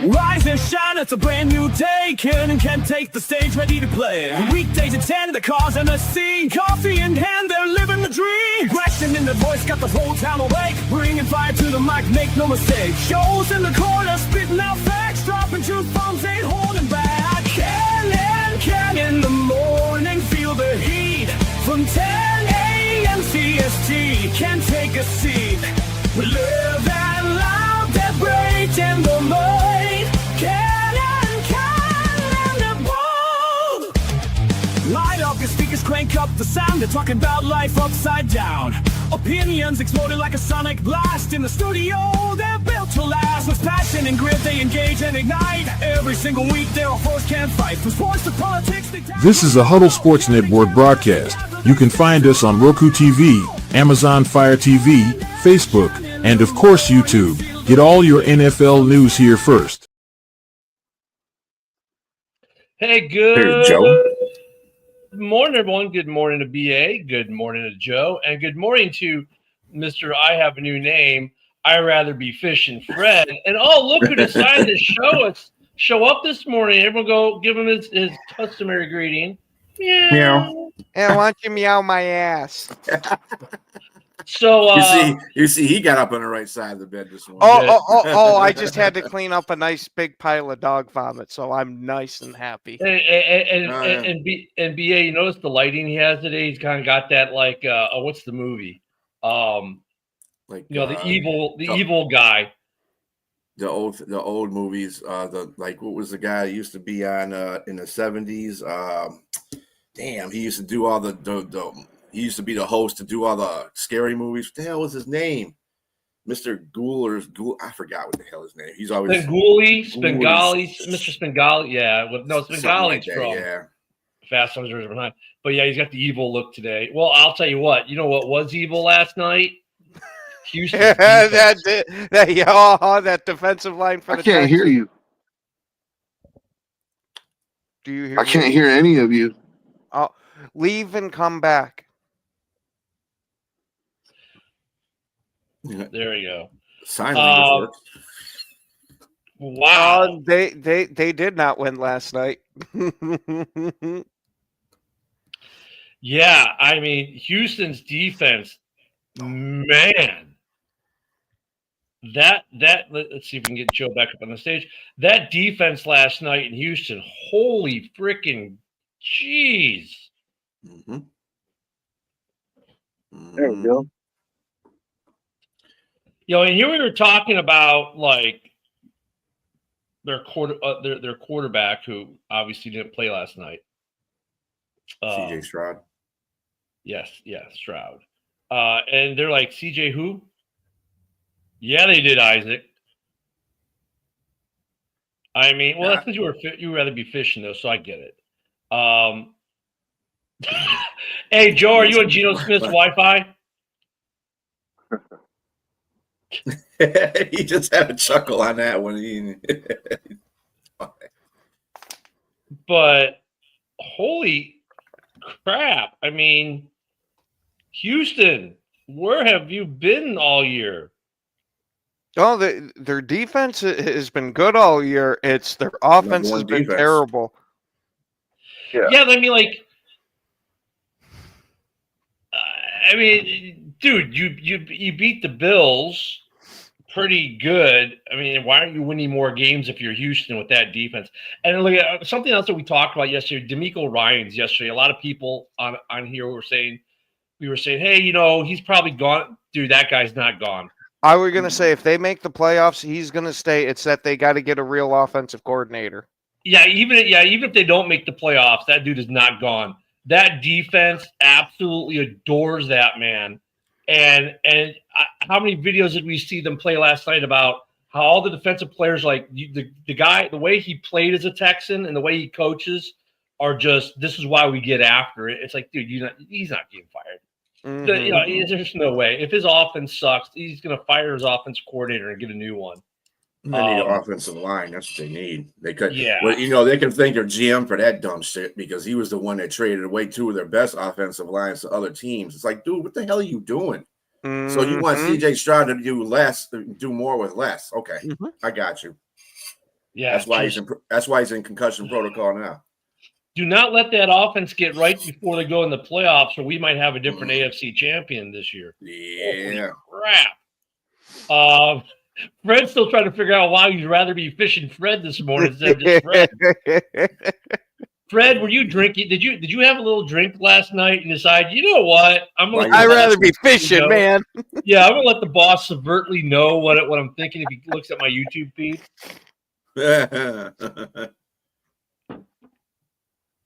Rise and shine, it's a brand new day. Kiernan can take the stage, ready to play. Weekdays at 10, the cars on the scene. Coffee in hand, they're living the dream. Question in the voice, got the whole town awake. Bringing fire to the mic, make no mistake. Shows in the corner, spitting out facts. Dropping truth bombs, ain't holding back. Can in the morning, feel the heat. From 10 a.m. CST, can take a seat. We live and loud, that break in the mind. Light up your speakers, crank up the sound. They're talking about life upside down. Opinions exploding like a sonic blast. In the studio, they're built to last. With passion and grit, they engage and ignite. Every single week, they're a force can't fight. From sports to politics, This is a Huddle Sports Network broadcast. You can find us on Roku TV, Amazon Fire TV, Facebook, and of course YouTube. Get all your NFL news here first. Hey, good. Hey, Joe. Good morning, everyone. Good morning to BA. Good morning to Joe. And good morning to Mr. I Have a New Name. I'd rather be fishing Fred. And oh, look who decided to show up this morning. Everyone go give him his customary greeting. Meow. And why don't you meow my ass? So you see, he got up on the right side of the bed this morning. Oh! I just had to clean up a nice big pile of dog vomit, so I'm nice and happy. And BA, you notice the lighting he has today? He's kind of got that like what's the movie? Like the evil guy. The old movies. What was the guy who used to be on in the 70s? Damn, he used to do all he used to be the host to do all the scary movies. What the hell was his name? Mr. Ghoul. I forgot what the hell his name. He's always Spengali, Mr. Spengali. Yeah, Spengali's like from yeah. Fast Times at Ridgemont High. But yeah, he's got the evil look today. Well, I'll tell you what. You know what was evil last night? Houston. that defensive line for the. I can't hear you. Do you hear? I can't hear any of you. Oh, leave and come back. There we go. Sign language works. Wow. They did not win last night. Yeah, I mean Houston's defense, man. That let's see if we can get Joe back up on the stage. That defense last night in Houston, holy freaking jeez. Mm-hmm. There we go. And here we were talking about like their quarterback who obviously didn't play last night. CJ Stroud. Yes, Stroud. And they're like, CJ who? Yeah, they did, Isaac. I mean, well, that's because you would rather be fishing though, so I get it. Hey, Joe, are you on Geno Smith's Wi-Fi? He just had a chuckle on that one. But holy crap. I mean, Houston, where have you been all year? Oh, their defense has been good all year. It's their offense has been terrible. Yeah, I mean, like, dude, you beat the Bills pretty good. I mean, why aren't you winning more games if you're Houston with that defense? And look at something else that we talked about yesterday. DeMeco Ryans yesterday. A lot of people on here were saying, hey, he's probably gone. Dude, that guy's not gone. I was going to say, if they make the playoffs, he's going to stay. It's that they got to get a real offensive coordinator. Yeah, even if they don't make the playoffs, that dude is not gone. That defense absolutely adores that man. And how many videos did we see them play last night about how all the defensive players, like the guy, the way he played as a Texan and the way he coaches are just, this is why we get after it. It's like, dude, he's not getting fired. Mm-hmm. There's no way. If his offense sucks, he's going to fire his offensive coordinator and get a new one. They need an offensive line. That's what they need. They could, yeah. Well, they can thank their GM for that dumb shit because he was the one that traded away two of their best offensive lines to other teams. It's like, dude, what the hell are you doing? Mm-hmm. So you want CJ Stroud to do more with less? Okay, I got you. Yeah, That's why he's in concussion protocol now. do not let that offense get right before they go in the playoffs, or we might have a different AFC champion this year. Yeah. Holy crap. Fred's still trying to figure out why he'd rather be fishing Fred this morning instead of just Fred. Fred, were you drinking? Did you have a little drink last night and decide, you know what? I'd rather be fishing, man. Yeah, I'm gonna let the boss subvertly know what I'm thinking if he looks at my YouTube feed.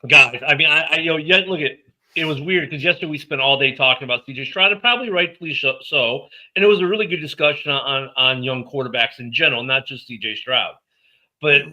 Guys, I mean, I yet look at it was weird because yesterday we spent all day talking about CJ Stroud, and probably rightfully so. And it was a really good discussion on young quarterbacks in general, not just CJ Stroud. But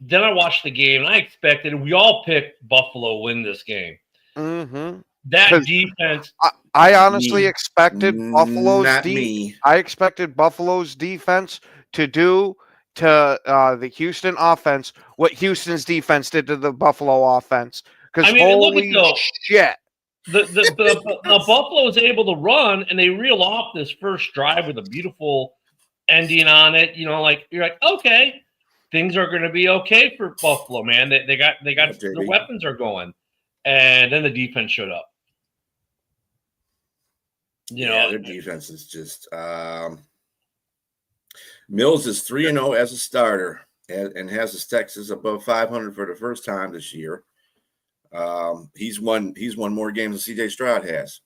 then I watched the game, and I expected, and we all picked Buffalo win this game. Mm-hmm. That defense. I honestly expected Buffalo's I expected Buffalo's defense to do to the Houston offense what Houston's defense did to the Buffalo offense. Because holy shit. The Buffalo was able to run, and they reel off this first drive with a beautiful ending on it. You know, like you're like, okay, things are going to be okay for Buffalo, man. They got the weapons are going, and then the defense showed up. You know, their defense is just. Mills is 3-0 as a starter, and has his Texas above 500 for the first time this year. He's won more games than CJ Stroud has.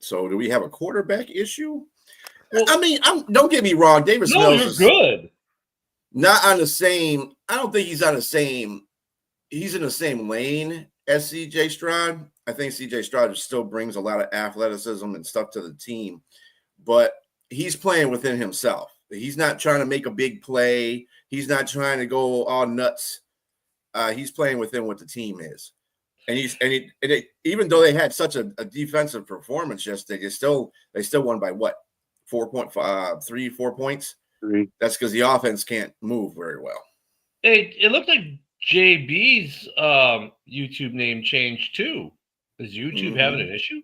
So do we have a quarterback issue? Well, I mean, don't get me wrong, Davis Mills is good. Not on the same. I don't think he's on the same. He's in the same lane as CJ Stroud. I think CJ Stroud still brings a lot of athleticism and stuff to the team, but he's playing within himself. He's not trying to make a big play. He's not trying to go all nuts. He's playing within what the team is. And even though they had such a defensive performance yesterday, they still won by what? 4 points? 3. That's because the offense can't move very well. It looked like JB's YouTube name changed too. Is YouTube having an issue?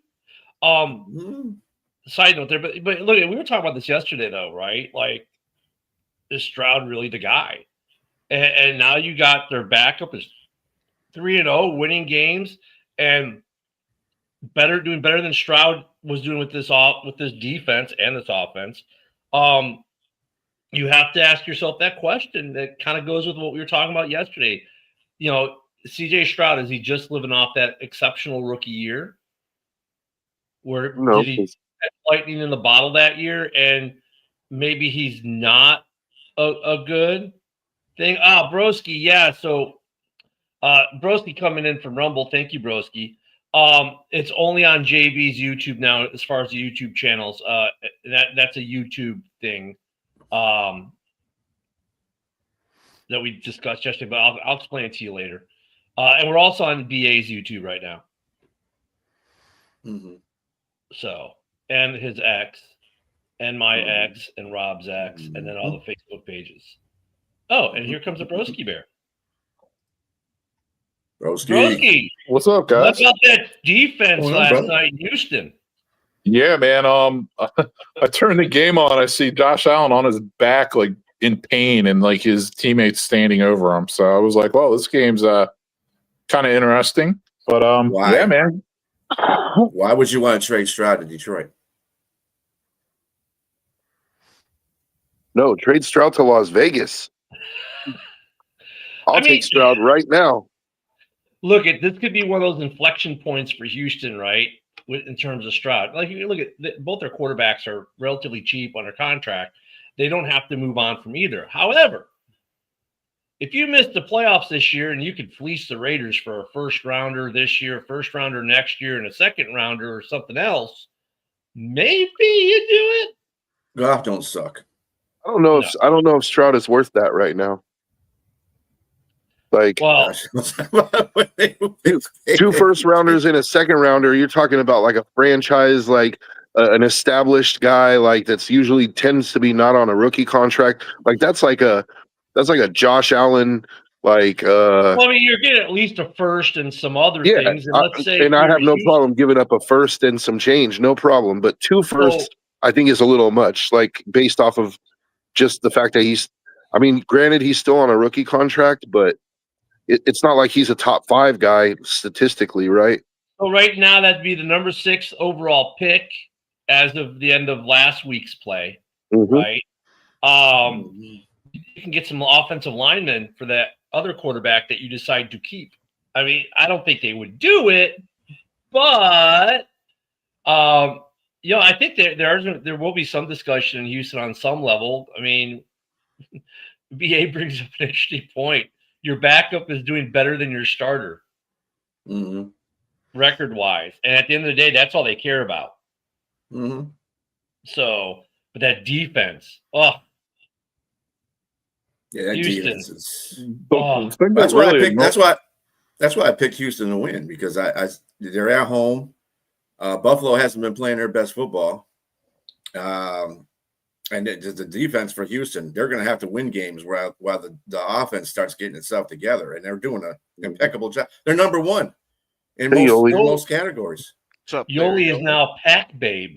Side note there, but look, we were talking about this yesterday though, right? Like, is Stroud really the guy? And now you got their backup is 3-0, winning games and doing better than Stroud was doing with this defense and this offense. You have to ask yourself that question that kind of goes with what we were talking about yesterday. You know, CJ Stroud, is he just living off that exceptional rookie year? Did he catch lightning in the bottle that year and maybe he's not a good thing? Broski, yeah. So Broski coming in from Rumble. Thank you, Broski. It's only on JB's YouTube now as far as the YouTube channels. That's a YouTube thing that we discussed yesterday, but I'll explain it to you later. And we're also on BA's YouTube right now. Mm-hmm. So, and his ex, and my ex, and Rob's ex, and then all the Facebook pages. Oh, and here comes a Broski Bear. Broski, what's up, guys? What about that defense last night in Houston? Yeah, man. I turned the game on. I see Josh Allen on his back, like in pain, and like his teammates standing over him. So I was like, "Well, this game's kind of interesting." But why? Yeah, man. Why would you want to trade Stroud to Detroit? No, trade Stroud to Las Vegas. I'll take Stroud right now. Look, this could be one of those inflection points for Houston, right? In terms of Stroud. Like, you look at both their quarterbacks are relatively cheap under contract. They don't have to move on from either. However, if you missed the playoffs this year and you could fleece the Raiders for a first rounder this year, a first rounder next year, and a second rounder or something else, maybe you do it. Goff don't suck. I don't know if Stroud is worth that right now. Like, well, 2 first rounders and a second rounder. You're talking about like a franchise, like an established guy, like that's usually tends to be not on a rookie contract. Like that's like a Josh Allen. Like, well, I mean, you're getting at least a first and some other things. And I have no problem giving up a first and some change, no problem. But 2 firsts, I think, is a little much. Like based off of just the fact that he's I mean, granted, he's still on a rookie contract, but it's not like he's a top 5 guy statistically, right? So right now, that'd be the number 6 overall pick as of the end of last week's play, right? You can get some offensive linemen for that other quarterback that you decide to keep. I mean, I don't think they would do it, but I think there will be some discussion in Houston on some level. I mean, BA brings up an interesting point. Your backup is doing better than your starter, record-wise, and at the end of the day, that's all they care about. So, but that defense, yeah, that Houston. defense is. That's why I picked. That's why I picked Houston to win, because they're at home. Buffalo hasn't been playing their best football, and the defense for Houston, they're going to have to win games while the offense starts getting itself together, and they're doing an impeccable job. They're number 1 in most categories. Yoli is now Pack Babe.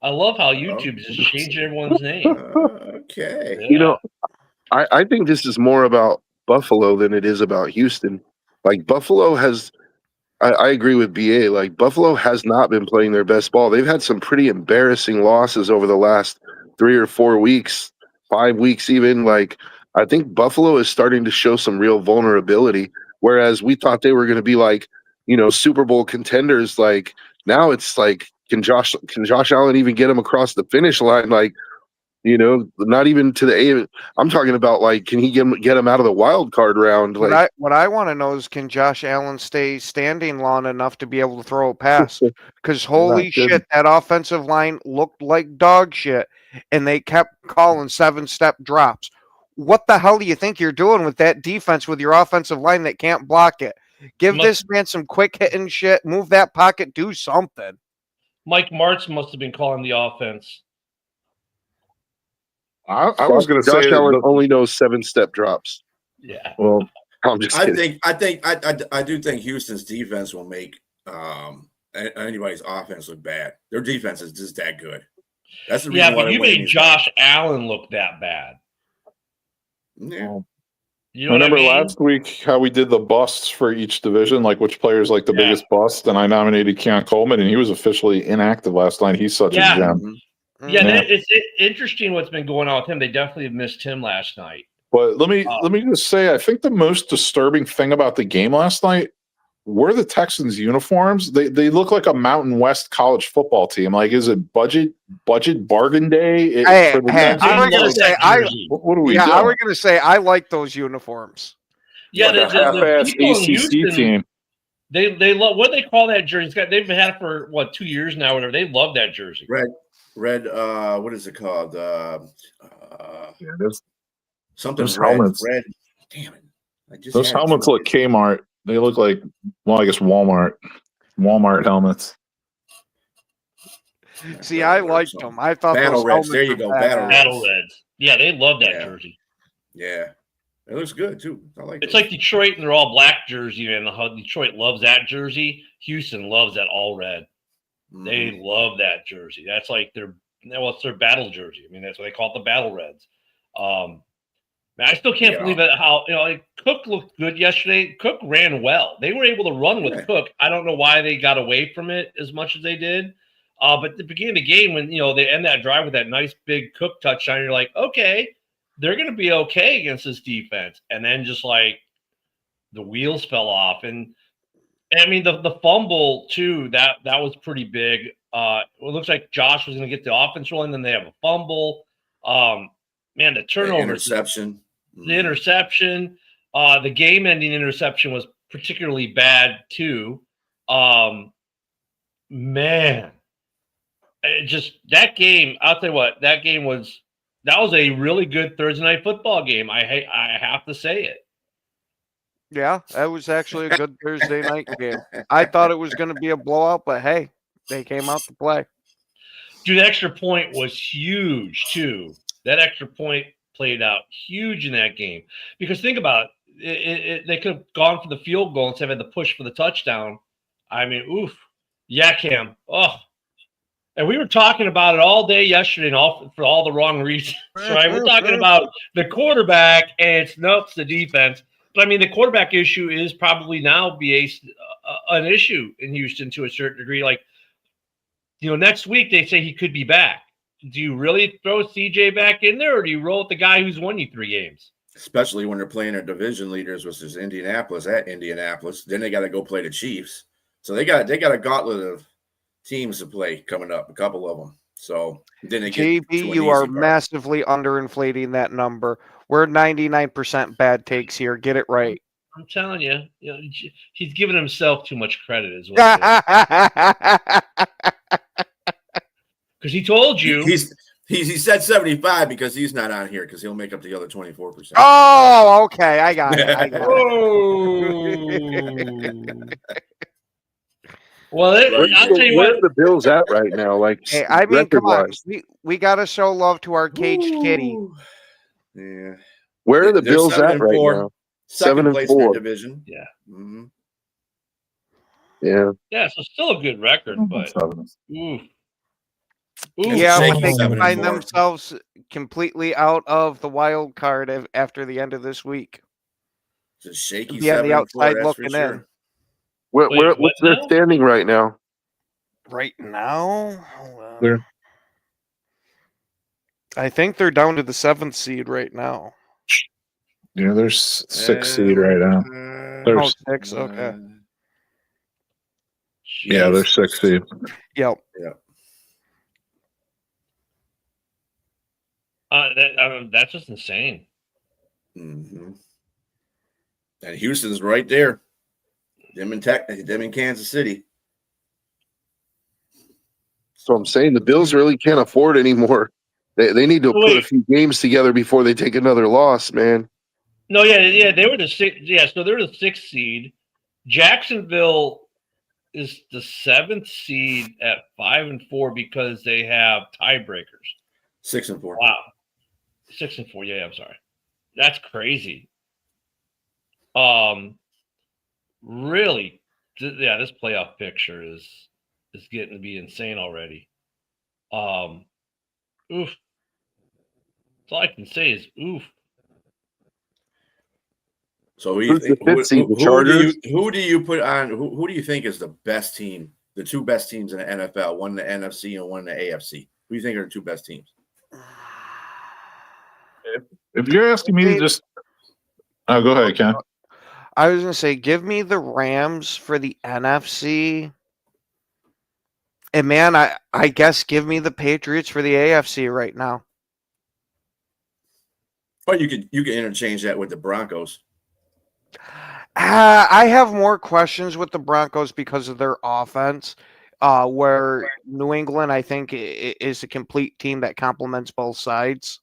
I love how YouTube is just changing everyone's name. Okay. Yeah. I think this is more about Buffalo than it is about Houston. Like, Buffalo has, I agree with BA. Like, Buffalo has not been playing their best ball. They've had some pretty embarrassing losses over the last 3 or 4 weeks, 5 weeks even. Like, I think Buffalo is starting to show some real vulnerability, whereas we thought they were going to be like, Super Bowl contenders. Like, now it's like, can Josh Allen even get him across the finish line? Like, not even to the A. I'm talking about, like, can he get him out of the wild card round? Like, what I want to know is, can Josh Allen stay standing long enough to be able to throw a pass? Because holy shit, that offensive line looked like dog shit, and they kept calling 7-step drops. What the hell do you think you're doing with that defense with your offensive line that can't block it? Give this man some quick hitting shit, move that pocket, do something. Mike Martz must have been calling the offense. I was going to say Josh Allen only knows 7-step drops. Yeah. Well, I'm just kidding. I do think Houston's defense will make anybody's offense look bad. Their defense is just that good. That's the reason why but you made Josh Allen look that bad. Yeah. You know remember what I mean? last week how we did the busts for each division, like which players like the biggest bust, and I nominated Keon Coleman, and he was officially inactive last night. He's such a gem. It's interesting what's been going on with him. They definitely have missed him last night. But let me just say, I think the most disturbing thing about the game last night were the Texans' uniforms. They look like a Mountain West college football team. Like, is it budget bargain day? I was going to say, what are we doing? I was going to say, I like those uniforms. Yeah, like the half-ass people in ACC Houston, team. They love, what do they call that jersey? They've had it for 2 years now, whatever. They love that jersey. Red, what is it called? Something those red. Helmets. Red. Damn it! Those helmets look Kmart. They look like, well, I guess Walmart helmets. See, I liked them. I thought Battle those Reds. There you go. Battle Reds. Yeah, they love that jersey. Yeah, it looks good too. I like it. It's like Detroit, and they're all black jersey, and how Detroit loves that jersey. Houston loves that all red. They love that jersey. That's like it's their battle jersey. I mean, that's what they call it, the Battle Reds. I still can't believe it. How Cook looked good yesterday. Cook ran well. They were able to run with Cook. I don't know why they got away from it as much as they did. But at the beginning of the game, when they end that drive with that nice big Cook touchdown, you're like, okay, they're going to be okay against this defense. And then just like the wheels fell off, and I mean the fumble too. That was pretty big. It looks like Josh was going to get the offense rolling, then they have a fumble. Man, the turnover, interception. The interception, the game-ending interception was particularly bad too. Man, that game. I'll tell you what, that was a really good Thursday night football game. I have to say it. Yeah, that was actually a good Thursday night game. I thought it was going to be a blowout, but hey, they came out to play. Dude, the extra point was huge too. That extra point played out huge in that game, because think about it, they could have gone for the field goal instead of had to push for the touchdown. I mean, oof. Yeah, Cam. Oh, And we were talking about it all day yesterday, and for all the wrong reasons. Right? We're talking about the quarterback, and it's the defense. But I mean, the quarterback issue is probably now an issue in Houston to a certain degree. Like, next week they say he could be back. Do you really throw CJ back in there, or do you roll with the guy who's won you 3 games? Especially when they're playing their division leaders, which is Indianapolis at Indianapolis. Then they got to go play the Chiefs. So they got a gauntlet of teams to play coming up, a couple of them. So then they get JB, you are massively underinflating that number. We're 99% bad takes here. Get it right. I'm telling you, he's giving himself too much credit as well. Because he told you he said 75 because he's not on here because he'll make up the other 24%. Oh, okay, I got it. Well, I'll tell you where are the Bills at right now? Like, hey, I mean, come on, we gotta show love to our caged kitty. Yeah. Where are the Bills at right now? 7 and 4 in their division. Yeah. Mm-hmm. Yeah. Yeah. So still a good record, but oof. Yeah, but they can find themselves completely out of the wild card after the end of this week. Just shaky. Yeah, the outside looking in. What's their standing right now? Right now, Where? I think they're down to the 7th seed right now. Yeah, there's 6 seed right now. There's 6. Okay. Yeah, there's 6 seed. Yep. That's just insane. Mm-hmm. And Houston's right there. Them in Kansas City. So I'm saying the Bills really can't afford anymore. They need to put a few games together before they take another loss, man. No, yeah, they were the 6th. Yeah, so they're the 6th seed. Jacksonville is the 7th seed at 5-4 because they have tiebreakers. 6-4. Wow, 6-4. Yeah, I'm sorry. That's crazy. Really, yeah, this playoff picture is getting to be insane already. Oof. That's all I can say is oof. So who do you put on? Who do you think is the best team? The 2 best teams in the NFL, one in the NFC and one in the AFC. Who do you think are the 2 best teams? If you're asking me to just, go ahead, Ken. I was gonna say, give me the Rams for the NFC, and man, I guess give me the Patriots for the AFC right now. But you could interchange that with the Broncos. I have more questions with the Broncos because of their offense, where New England, I think, is a complete team that complements both sides.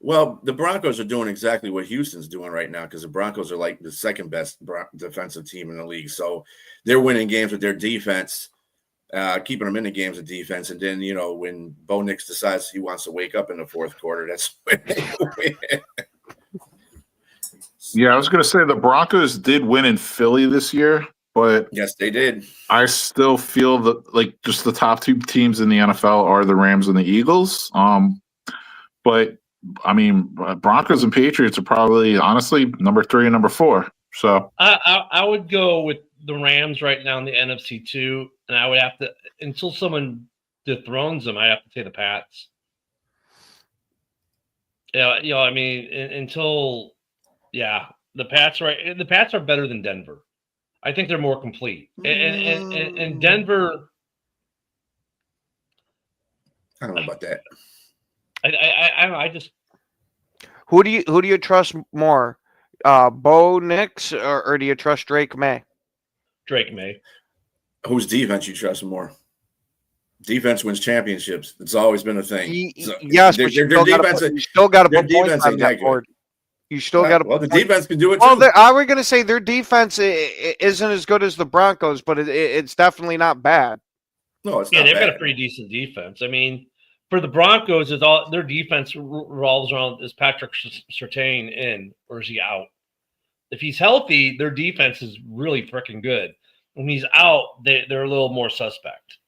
Well, the Broncos are doing exactly what Houston's doing right now because the Broncos are like the 2nd best defensive team in the league. So they're winning games with their defense, keeping them in the games of defense. And then, when Bo Nix decides he wants to wake up in the 4th quarter, that's when they win. Yeah, I was going to say the Broncos did win in Philly this year, but yes, they did. I still feel that just the top 2 teams in the NFL are the Rams and the Eagles. But I mean, Broncos and Patriots are probably honestly number 3 and number 4. So I would go with the Rams right now in the NFC too, and I would have to until someone dethrones them. I have to say the Pats. Yeah, I mean until. Yeah, the Pats are better than Denver. I think they're more complete. And Denver, I don't know about that. I just who do you trust more, Bo Nix or do you trust Drake May? Drake May. Whose defense you trust more? Defense wins championships. It's always been a thing. Yes, but you still got to put points on that board. You still got to. Well, the defense can do it too. Well, I was going to say their defense isn't as good as the Broncos, but it's definitely not bad. No, it's not. Yeah, they've bad. Got a pretty decent defense. I mean, for the Broncos, their defense revolves around is Patrick Surtain in or is he out? If he's healthy, their defense is really freaking good. When he's out, they're a little more suspect.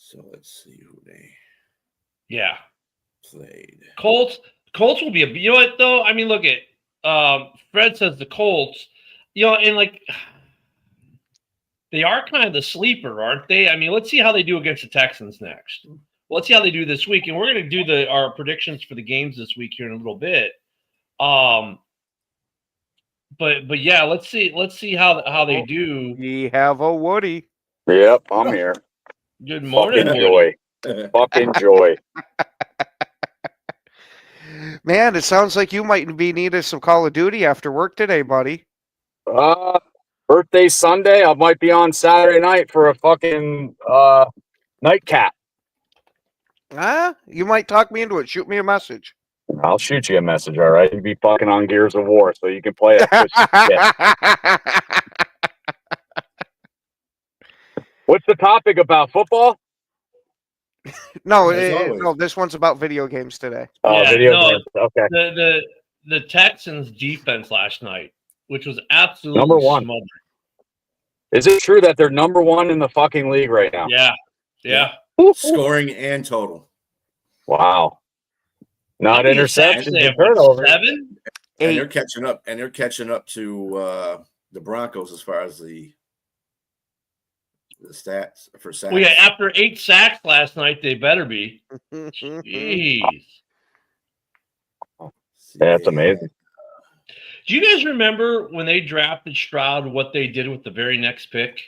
So let's see who they played. Colts will be you know what though? I mean, look at Fred says the Colts, and like they are kind of the sleeper, aren't they? I mean, let's see how they do against the Texans next. Let's see how they do this week, and we're going to do our predictions for the games this week here in a little bit. But yeah, let's see how they do. We have a Woody. Yep, I'm here. Good morning, Fucking joy. Fucking joy. Man, it sounds like you might be needing some Call of Duty after work today, buddy. Birthday Sunday. I might be on Saturday night for a fucking nightcap. You might talk me into it. Shoot me a message. I'll shoot you a message, all right? You'd be fucking on Gears of War, so you can play it. What's the topic about? Football? No, this one's about video games today. Oh, Yeah, video no, games. Okay. The Texans defense last night, which was absolutely Number one. smothered. Is it true that they're number one in the fucking league right now? Yeah. Scoring and total. Wow. Not How many interceptions sacks they and have? turnovers. 7? And they're catching up. And they're catching up to the Broncos as far as the stats for sacks. Well, yeah, after 8 sacks last night, they better be. Jeez. That's amazing. Do you guys remember when they drafted Stroud, what they did with the very next pick?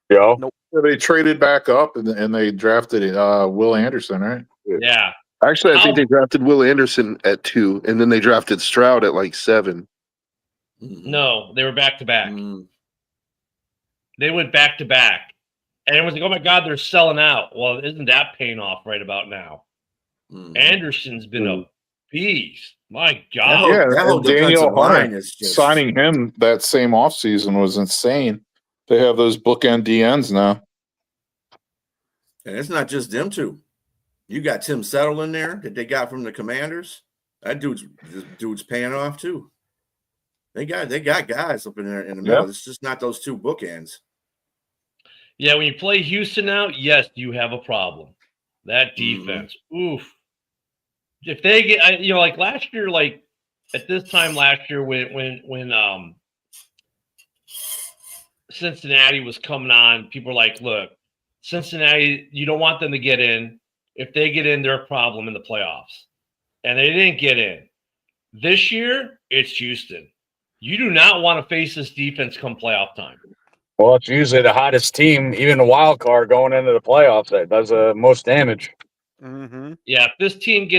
Yo. They traded back up and they drafted Will Anderson, right? Yeah. Actually, I think they drafted Will Anderson at 2, and then they drafted Stroud at like 7. No, they were back-to-back. Mm. They went back-to-back. And everyone's like, oh, my God, they're selling out. Well, isn't that paying off right about now? Anderson's been a beast. My God. Yeah, that whole and Daniel defensive line Hunter is just signing him that same offseason was insane. They have those bookend DNs now. And it's not just them two. You got Tim Settle in there that they got from the Commanders. That dude's paying off too. They got guys up in there in the middle. Yep. It's just not those two bookends. Yeah, when you play Houston now, yes, you have a problem. That defense. Oof. If they get, like last year, like at this time last year when Cincinnati was coming on, people were like, look, Cincinnati, you don't want them to get in. If they get in, they're a problem in the playoffs. And they didn't get in. This year, it's Houston. You do not want to face this defense come playoff time. Well, it's usually the hottest team, even a wild card going into the playoffs, that does the most damage. Mm-hmm. Yeah, if this team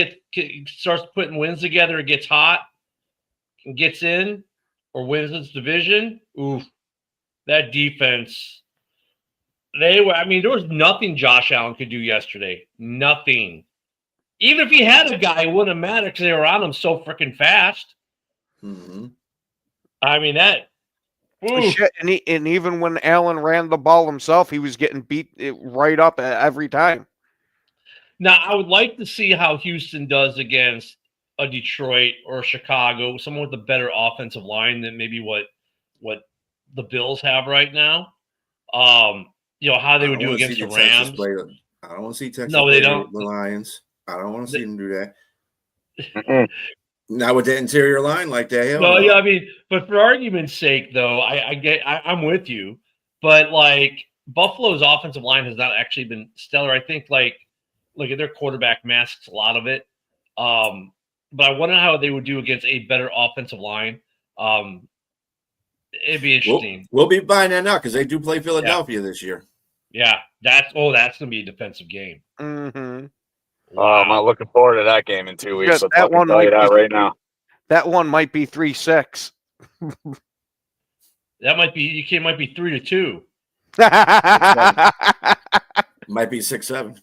starts putting wins together, it gets hot and gets in or wins its division, oof, that defense, there was nothing Josh Allen could do yesterday. Nothing. Even if he had a guy, it wouldn't matter because they were on him so freaking fast. Mm-hmm. I mean, that. Oof. Shit, and even when Allen ran the ball himself, he was getting beat right up every time. Now, I would like to see how Houston does against a Detroit or Chicago, someone with a better offensive line than maybe what the Bills have right now. How they would do against the Rams. I don't want to see Texas No, they don't. The Lions. I don't want to see them do that. Not with the interior line like that. No, yeah, I mean, but for argument's sake, though, I'm with you. But like Buffalo's offensive line has not actually been stellar. I think look at their quarterback masks a lot of it. But I wonder how they would do against a better offensive line. It'd be interesting. We'll be buying that now because they do play Philadelphia this year. Yeah, that's gonna be a defensive game. Mm-hmm. I'm not looking forward to that game in 2 weeks. Yeah, I'll tell you that right now. That one might be 3-6. That might be 3-2. Might be 6-7.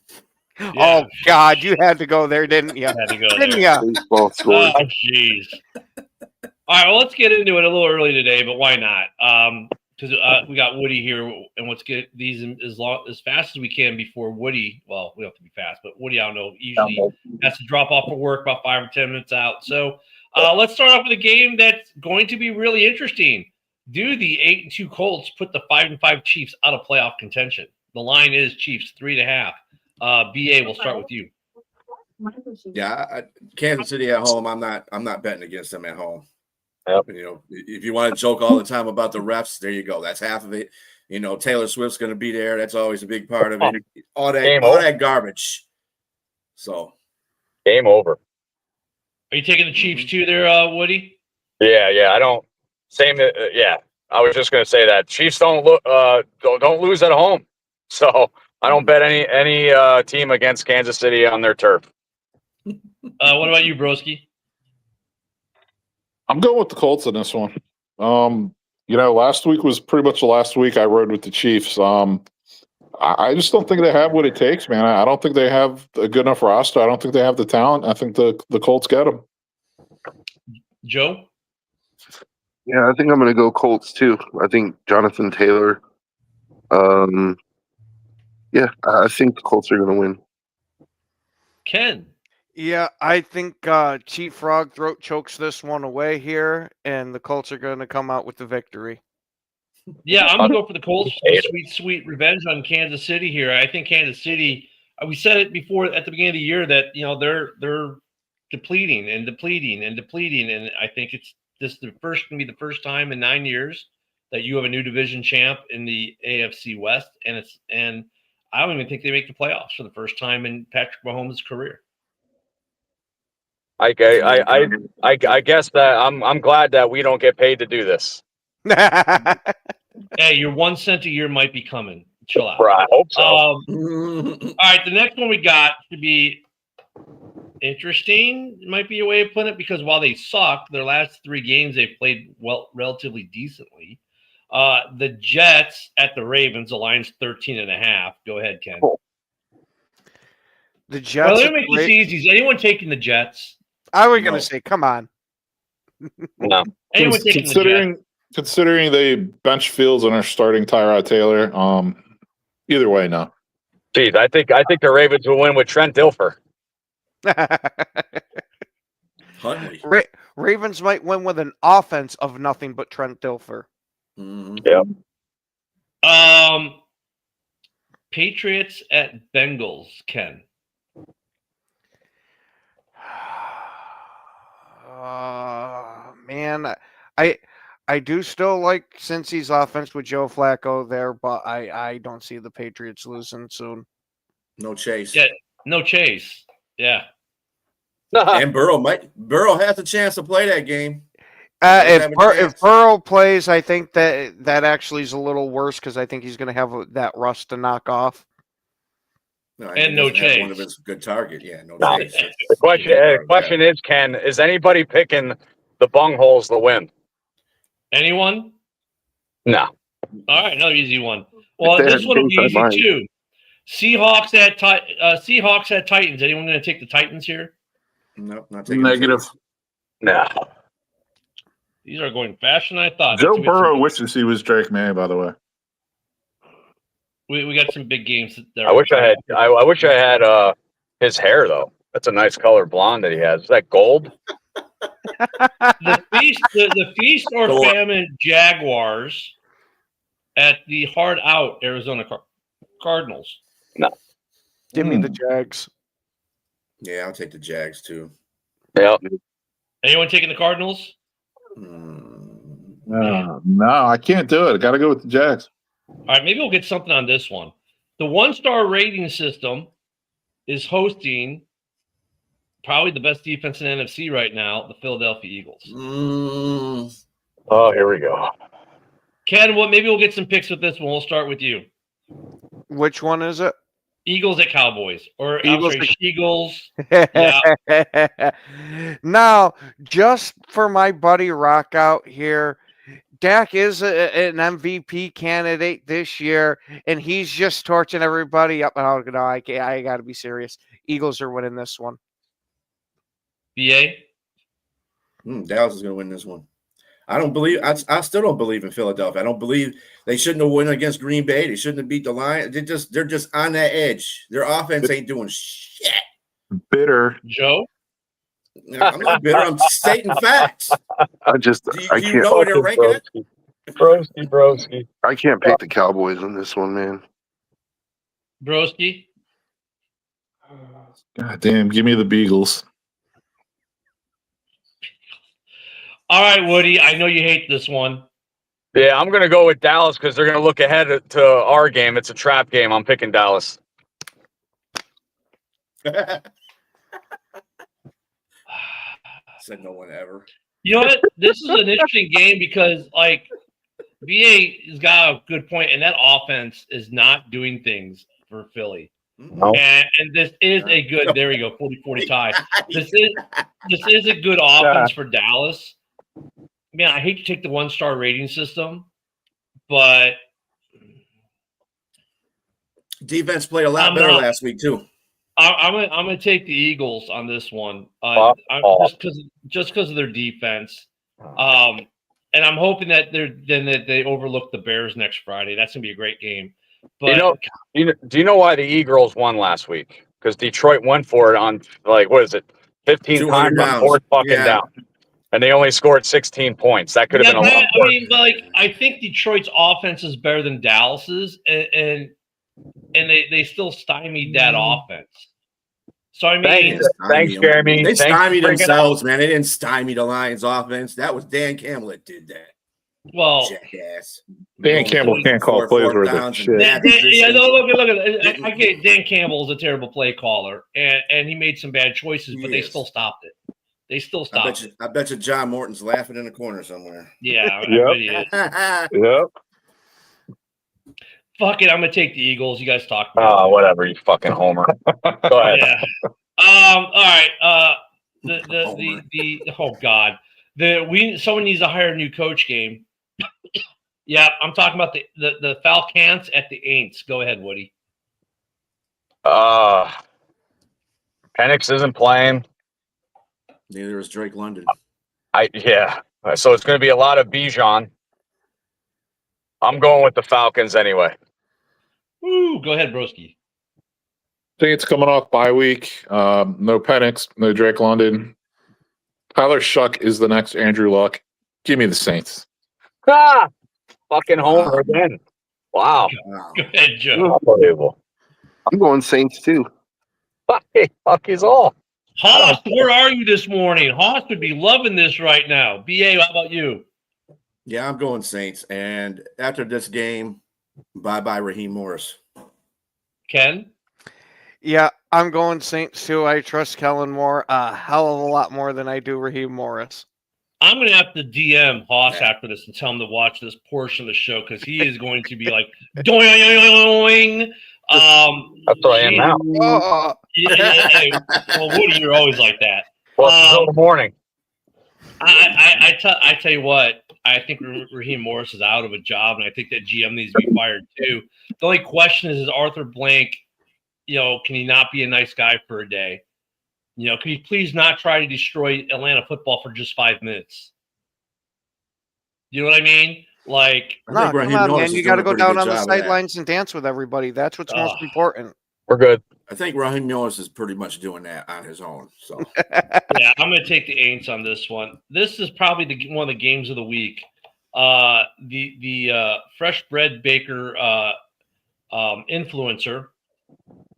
Yeah. Oh God, you had to go there, didn't you? Had to go Didn't there. you? Baseball scores. Oh, jeez. All right, well, let's get into it a little early today, but why not? Because we got Woody here, and let's get these as fast as we can before Woody. Well, we don't have to be fast, but Woody, I don't know, usually has to drop off for work about 5 or 10 minutes out. So let's start off with a game that's going to be really interesting. Do the 8-2 Colts put the 5-5 Chiefs out of playoff contention? The line is Chiefs 3.5. BA, we'll start with you. Yeah, Kansas City at home. I'm not betting against them at home. Yep. You know, if you want to joke all the time about the refs, there you go. That's half of it. You know, Taylor Swift's going to be there. That's always a big part of it. All that garbage. So, game over. Are you taking the Chiefs too there, Woody? Yeah. I don't. Same. Yeah. I was just going to say that Chiefs don't lose at home. So I don't bet any team against Kansas City on their turf. What about you, Broski? I'm going with the Colts in this one. You know, last week was pretty much the last week I rode with the Chiefs. I just don't think they have what it takes, man. I don't think they have a good enough roster. I don't think they have the talent. I think the Colts get them. Joe? Yeah, I think I'm going to go Colts too. I think Jonathan Taylor. Yeah, I think the Colts are going to win. Ken? Yeah, I think Chief Frog throat chokes this one away here, and the Colts are going to come out with the victory. Yeah, I'm going to go for the Colts. Sweet revenge on Kansas City here. I think Kansas City, we said it before at the beginning of the year that, you know, they're depleting. And I think it's going to be the first time in 9 years that you have a new division champ in the AFC West. And I don't even think they make the playoffs for the first time in Patrick Mahomes' career. I guess that I'm glad that we don't get paid to do this. Hey, your 1 cent a year might be coming. Chill out. I hope so. All right, the next one we got to be interesting. It might be a way of putting it, because while they suck, their last 3 games they've played relatively decently. The Jets at the Ravens. The line's 13.5. Go ahead, Ken. The Jets. Well, let me make this easy. Is anyone taking the Jets? I was going to say, come on. No. Anyone taking the Jets? Considering they bench Fields and are starting Tyrod Taylor, either way, no. Geez, I think the Ravens will win with Trent Dilfer. Huntley. Ravens might win with an offense of nothing but Trent Dilfer. Mm-hmm. Yep. Patriots at Bengals, Ken. Man, I do still like Cincy's offense with Joe Flacco there, but I don't see the Patriots losing soon. No Chase. Yeah, no Chase. Yeah. And Burrow has a chance to play that game. If Burrow plays, I think that actually is a little worse, because I think he's going to have that rust to knock off. No, and no Chase. One of his good target. Yeah, no Chase. The question is, Ken, is anybody picking the bungholes to win? Anyone? No. All right, another easy one. Well, this one will be easy too. Seahawks at Titans. Anyone going to take the Titans here? No, not taking Negative. No. These are going faster than I thought. Joe Burrow wishes he was Drake May, by the way. We got some big games there. I wish I had his hair though. That's a nice color blonde that he has. Is that gold? the feast or famine Jaguars at the hard out Arizona Cardinals. No. Give me the Jags. Yeah, I'll take the Jags too. Yeah. Anyone taking the Cardinals? No, I can't do it. I got to go with the Jags. All right, maybe we'll get something on this one. The 1-star rating system is hosting probably the best defense in NFC right now, the Philadelphia Eagles. Oh, here we go. Ken, maybe we'll get some picks with this one. We'll start with you. Which one is it? Eagles at Cowboys, or Eagles. Yeah. Now, just for my buddy Rock out here, Dak is an MVP candidate this year, and he's just torching everybody up. Oh, no, I got to be serious. Eagles are winning this one. BA? Dallas is going to win this one. I still don't believe in Philadelphia. I don't believe they shouldn't have won against Green Bay. They shouldn't have beat the Lions. They're just on that edge. Their offense ain't doing shit. Bitter. Joe? I'm not bitter. I'm stating facts. I Do you can't. know where they're ranking it? Broski. I can't pick the Cowboys on this one, man. Broski. God damn, give me the Beagles. All right, Woody. I know you hate this one. Yeah, I'm gonna go with Dallas because they're gonna look ahead to our game. It's a trap game. I'm picking Dallas. Said no one ever. You know what? This is an interesting game because, like, BA has got a good point, and that offense is not doing things for Philly. No. And this is a good. There we go, 40-40 tie. This is a good offense for Dallas. Man, I hate to take the 1-star rating system, but Defense played a lot better last week too. I'm gonna take the Eagles on this one, just because of their defense, and I'm hoping that they overlook the Bears next Friday. That's gonna be a great game. But do you know why the E-Girls won last week? Because Detroit went for it on, like, what is it, 15 times on fourth fucking down, and they only scored 16 points. That could have been a lot more. I mean, like, I think Detroit's offense is better than Dallas's, and they still stymied that offense. So I mean, thanks, Jeremy. They stymied themselves, man. They didn't stymie the Lions' offense. That was Dan Campbell that did that. Well, jackass. Dan Campbell can't call plays worth of shit. Look. I get Dan Campbell is a terrible play caller, and he made some bad choices, but they still stopped it. They still stopped it. I bet you John Morton's laughing in the corner somewhere. Yeah, Yep. Fuck it, I'm gonna take the Eagles. You guys talk about it. Whatever, you fucking homer. Go ahead. Yeah. All right. Oh God. Someone needs to hire a new coach game. Yeah, I'm talking about the Falcons at the Aints. Go ahead, Woody. Penix isn't playing. Neither is Drake London. So it's going to be a lot of Bijan. I'm going with the Falcons anyway. Ooh, go ahead, Broski. Saints coming off bye week. No Penix, no Drake London. Tyler Shuck is the next Andrew Luck. Give me the Saints. Fucking homer again. Wow. Go ahead, Joe. Unbelievable. I'm going Saints too. Fuck is all. Haas, where are you this morning? Haas would be loving this right now. BA, how about you? Yeah, I'm going Saints. And after this game, bye-bye Raheem Morris. Ken? Yeah, I'm going Saints too. I trust Kellen Moore a hell of a lot more than I do Raheem Morris. I'm going to have to DM Haas after this and tell him to watch this portion of the show because he is going to be like, doing. That's what I am now. Well, Woody, you're always like that. Well, in the morning. I tell you what, I think Raheem Morris is out of a job, and I think that GM needs to be fired too. The only question is Arthur Blank, can he not be a nice guy for a day? Can he please not try to destroy Atlanta football for just 5 minutes? You know what I mean? Like, no, come on, man. You got to go down on the sidelines and dance with everybody. That's what's most important. We're good. I think Raheem Morris is pretty much doing that on his own. So, yeah, I'm going to take the Aints on this one. This is probably one of the games of the week. The fresh bread baker influencer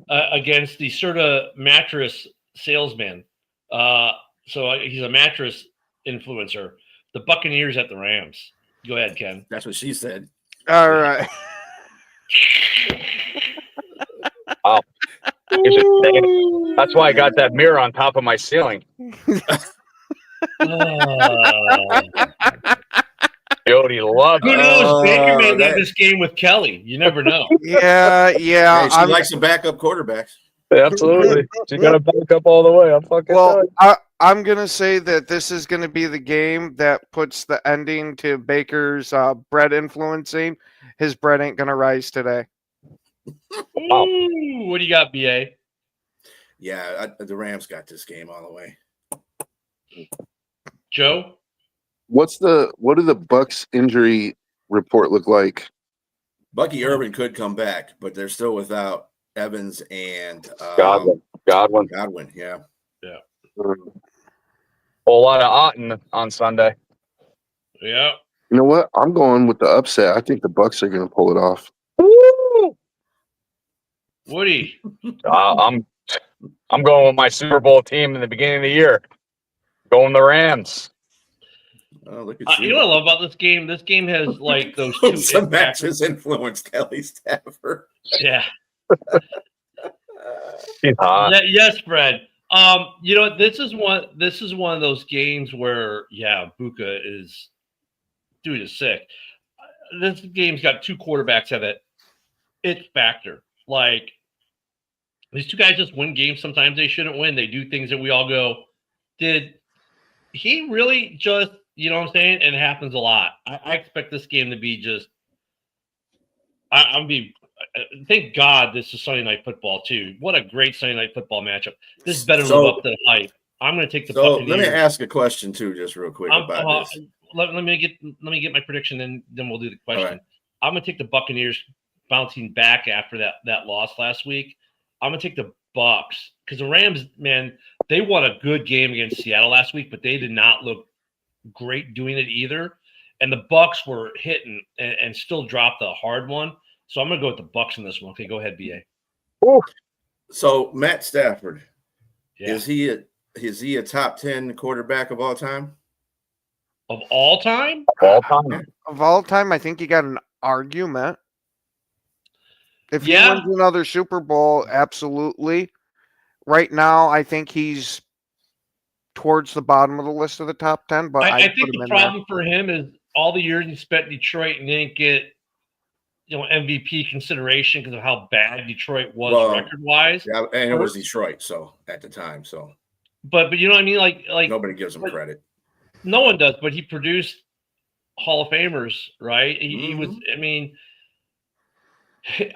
against the Serta mattress salesman. So he's a mattress influencer. The Buccaneers at the Rams. Go ahead, Ken. That's what she said. All right. Wow. That's why I got that mirror on top of my ceiling. Jody loves it. Who knows? Baker may leave this game with Kelly. You never know. Yeah. Hey, she likes some backup quarterbacks. Absolutely. She got to back up all the way. I'm fucking I'm going to say that this is going to be the game that puts the ending to Baker's bread influencing. His bread ain't going to rise today. Ooh, what do you got, BA? Yeah, the Rams got this game all the way. Joe? What do the Bucs injury report look like? Bucky Irvin could come back, but they're still without Evans and Godwin. Yeah. Whole lot of Otten on Sunday. Yeah. You know what? I'm going with the upset. I think the Bucks are going to pull it off. Woo! Woody. I'm going with my Super Bowl team in the beginning of the year. Going the Rams. Oh, look at You know what I love about this game? This game has like those two some impacts. matches influenced Kelly Stafford. Yeah. Uh, Yes, Fred. You know, this is one of those games where, Buka is dude is sick. This game's got two quarterbacks at it factor. Like these two guys just win games. Sometimes they shouldn't win. They do things that we all go, did he really just, you know what I'm saying? And it happens a lot. I expect this game to be just, thank God this is Sunday Night Football too. What a great Sunday Night Football matchup. This better live up to the hype. I'm going to take the Buccaneers. Let me ask a question too, just real quick about this. Let me get my prediction, then we'll do the question. Right. I'm going to take the Buccaneers bouncing back after that loss last week. I'm going to take the Bucks because the Rams, man, they won a good game against Seattle last week, but they did not look great doing it either. And the Bucks were hitting and still dropped a hard one. So I'm going to go with the Bucks in this one. Okay, go ahead, BA. Ooh. So Matt Stafford, Yeah. is he a top 10 quarterback of all time? Of all time? all time. Of all time, I think you got an argument. If he Yeah. wins another Super Bowl, absolutely. Right now, I think he's towards the bottom of the list of the top 10. But I think the problem for him is all the years he spent in Detroit and didn't get MVP consideration because of how bad Detroit was record-wise. Yeah, and it was Detroit, so at the time, so. But you know what I mean? Like Nobody gives him credit. No one does, but he produced Hall of Famers, right? He was. I mean,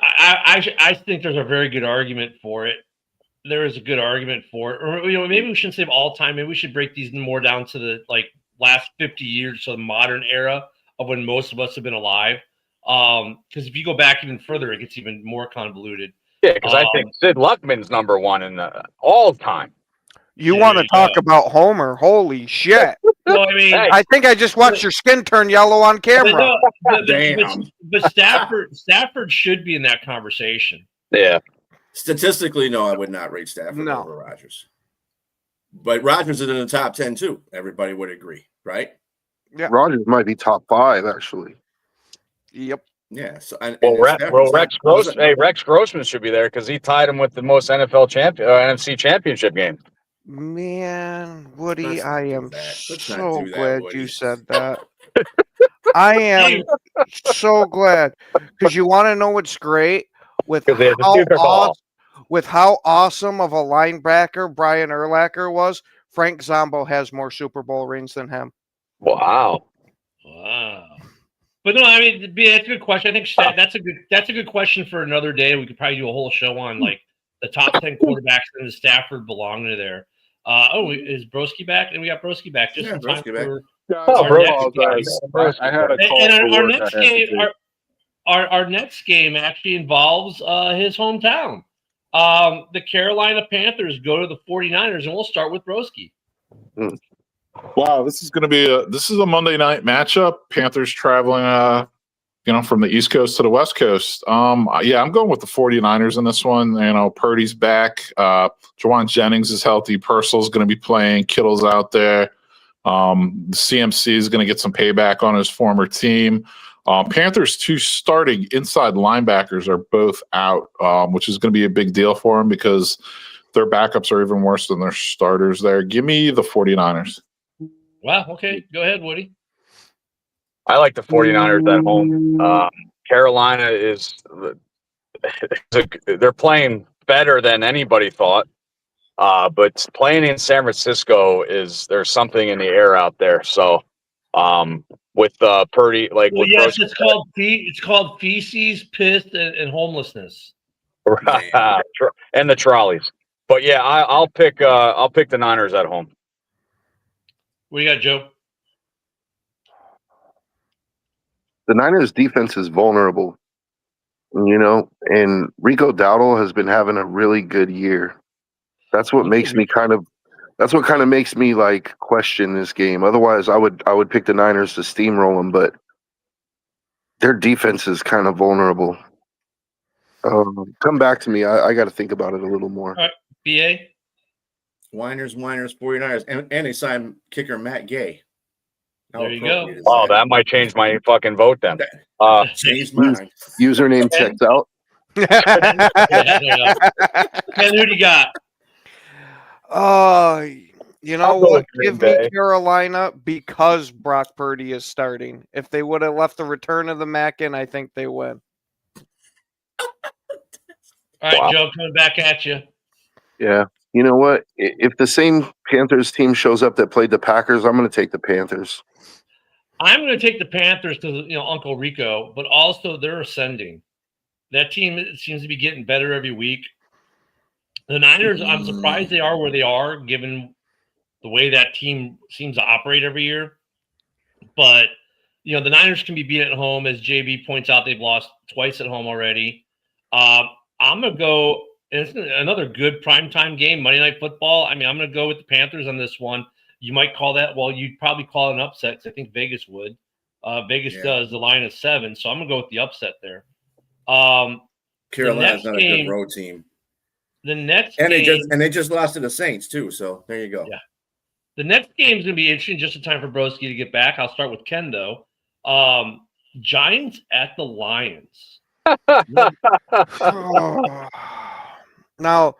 I think there's a very good argument for it. There is a good argument for it, or maybe we shouldn't say all time. Maybe we should break these more down to the last 50 years, so the modern era of when most of us have been alive. Because if you go back even further, it gets even more convoluted. Yeah, because I think Sid Luckman's number one in the all time. You want to talk about Homer? Holy shit! Well, I mean, I think I just watched your skin turn yellow on camera. But Stafford should be in that conversation. Yeah. Statistically, no, I would not rate Stafford over Rodgers. But Rodgers is in the top 10 too. Everybody would agree, right? Yeah. Rodgers might be top 5 actually. Yep. Yeah. So, Rex Grossman should be there because he tied him with the most NFC championship game. Man, Woody, I am so do that, glad Woody. you said that. I am so glad because you want to know what's great with how awesome of a linebacker Brian Urlacher was. Frank Zombo has more Super Bowl rings than him. Wow. But no, I mean, that's a good question. I think that's a good question for another day. We could probably do a whole show on the top 10 quarterbacks and the Stafford belong to there. Is Broski back? And we got Broski back just in time for our next game. I had a call. And our next game actually involves his hometown. The Carolina Panthers go to the 49ers, and we'll start with Broski. Wow, this is going to be a Monday night matchup. Panthers traveling, from the East Coast to the West Coast. I'm going with the 49ers in this one. Purdy's back. Jawan Jennings is healthy. Purcell's going to be playing. Kittle's out there. The CMC is going to get some payback on his former team. Panthers' 2 starting inside linebackers are both out, which is going to be a big deal for them because their backups are even worse than their starters there. Give me the 49ers. Wow. Okay. Go ahead, Woody. I like the 49ers at home. Carolina they're playing better than anybody thought. But playing in San Francisco there's something in the air out there. So with Purdy, it's called feces, piss, and homelessness. And the trolleys. But yeah, I'll pick the Niners at home. What do you got, Joe? The Niners defense is vulnerable, and Rico Dowdle has been having a really good year. That's what makes me kind of makes me question this game. Otherwise, I would pick the Niners to steamroll them, but their defense is kind of vulnerable. Come back to me. I got to think about it a little more. All right, BA. Whiners, 49ers. And they signed kicker Matt Gay. How There you appropriate go. is Oh, that might change my fucking vote then. Changed mine. Username checks out. Ken, who do you got? You know I'll go what? with Green Give me Bay. Carolina because Brock Purdy is starting. If they would have left the return of the Mac in, I think they win. All right, Wow. Joe, coming back at you. Yeah. You know what? If the same Panthers team shows up that played the Packers, I'm going to take the Panthers. I'm going to take the Panthers because Uncle Rico, but also they're ascending. That team seems to be getting better every week. The Niners, I'm surprised they are where they are, given the way that team seems to operate every year. But the Niners can be beat at home, as JB points out. They've lost twice at home already. I'm going to go. It's another good primetime game, Monday Night Football. I mean, I'm going to go with the Panthers on this one. You might call that, well, you'd probably call it an upset because I think Vegas would. Vegas does. The line is 7, so I'm going to go with the upset there. Carolina's not a good road team. The next and game, they just lost to the Saints too, so there you go. Yeah. The next game is going to be interesting. Just in time for Broski to get back. I'll start with Ken, though. Giants at the Lions. Now,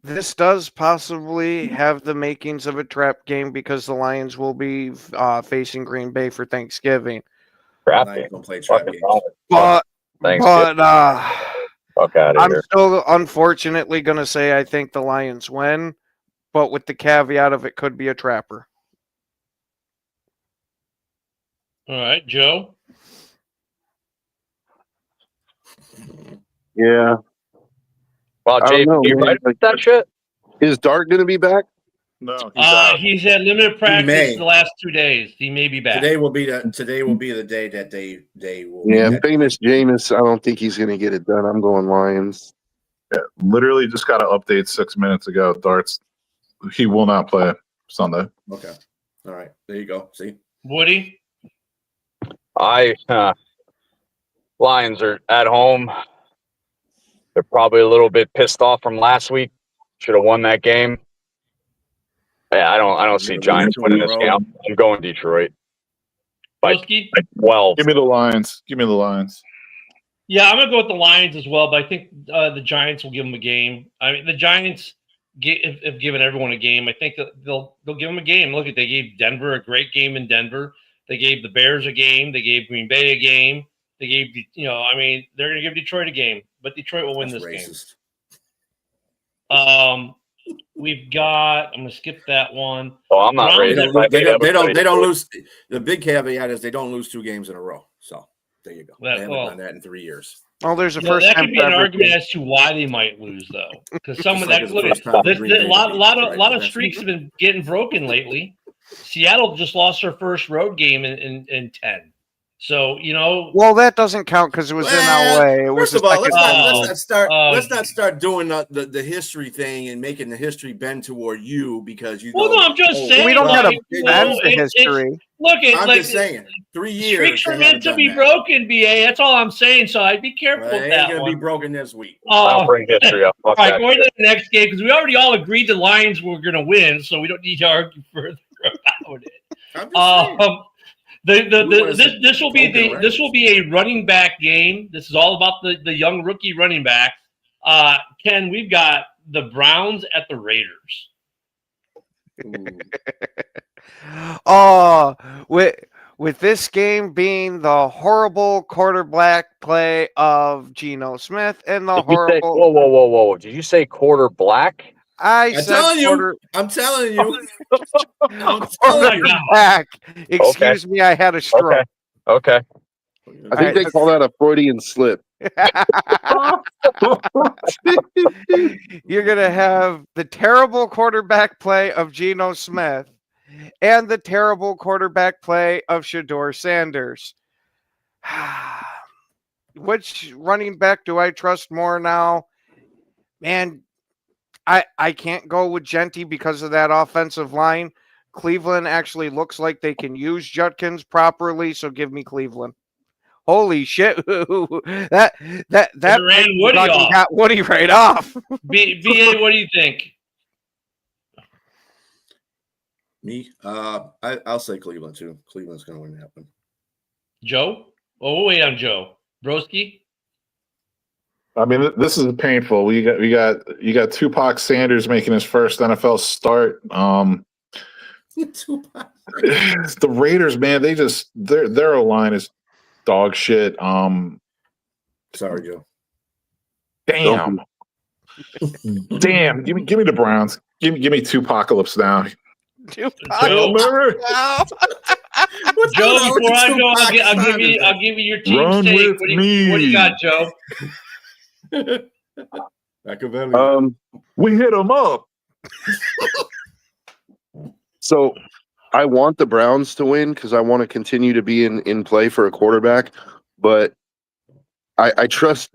this does possibly have the makings of a trap game because the Lions will be facing Green Bay for Thanksgiving. Lions don't play trap games. But Fuck out of I'm here. still unfortunately going to say I think the Lions win, but with the caveat of it could be a trapper. All right, Joe. Yeah. Wow, I Jay, don't know, you man. right about that shit? Is Dart going to be back? No, he's out. He's had limited practice may. the last 2 days. He may be back. Today will be the day that they will. Yeah, famous Jameis. I don't think he's going to get it done. I'm going Lions. Yeah, literally just got an update 6 minutes ago. Darts, he will not play Sunday. Okay. All right. There you go. See? Woody? Lions are at home. They're probably a little bit pissed off from last week. Should have won that game. Yeah, I don't see Giants winning this game. I'm going Detroit. By Broski? 12. Give me the Lions. Give me the Lions. Yeah, I'm going to go with the Lions as well, but I think the Giants will give them a game. I mean, the Giants have given everyone a game. I think that they'll give them a game. Look, they gave Denver a great game in Denver. They gave the Bears a game. They gave Green Bay a game. They gave, I mean, they're going to give Detroit a game, but Detroit will win this game. We've got. I'm going to skip that one. Oh, I'm not ready. They don't lose. The big caveat is they don't lose 2 games in a row. So there you go. They haven't done that in 3 years. Oh, there's a first that time could be an argument as to why they might lose, though, because someone that look at a lot of streaks have been getting broken lately. Seattle just lost their first road game in 10. So well, that doesn't count because it was in LA. It was First of all, let's not start doing the history thing and making the history bend toward you because you. Well, no, I'm just saying we don't have to bend the history. I'm just saying 3 years. Streaks are meant to be broken, BA. That's all I'm saying. So I'd be careful with that. It's going to be broken this week. I'll bring history up. All right, going to the next game because we already all agreed the Lions were going to win, so we don't need to argue further about it. This will be a running back game. This is all about the young rookie running backs. Ken, we've got the Browns at the Raiders. With this game being the horrible quarterback play of Geno Smith and the horrible. Whoa! Did you say quarter black? I'm telling you. Quarterback. Excuse me, I had a stroke. Okay. I think they call that a Freudian slip. You're going to have the terrible quarterback play of Geno Smith and the terrible quarterback play of Shedeur Sanders. Which running back do I trust more now? Man, I can't go with Genty because of that offensive line. Cleveland actually looks like they can use Judkins properly, so give me Cleveland. Holy shit! that ran Woody off. got Woody right off. BA, what do you think? Me, I'll say Cleveland too. Cleveland's going to win that one. Joe? Oh, we'll wait on Joe. Broski? I mean, this is painful. You got Tupac Sanders making his first NFL start. The Raiders, man, their line is dog shit. Sorry, Joe. Damn. Give me the Browns. Give me Tupacalypse now. Joe, before I go, I'll give you your team Run stake. with What do you got, Joe? Machiavelli. We hit them up. So I want the Browns to win because I want to continue to be in play for a quarterback. But I trust,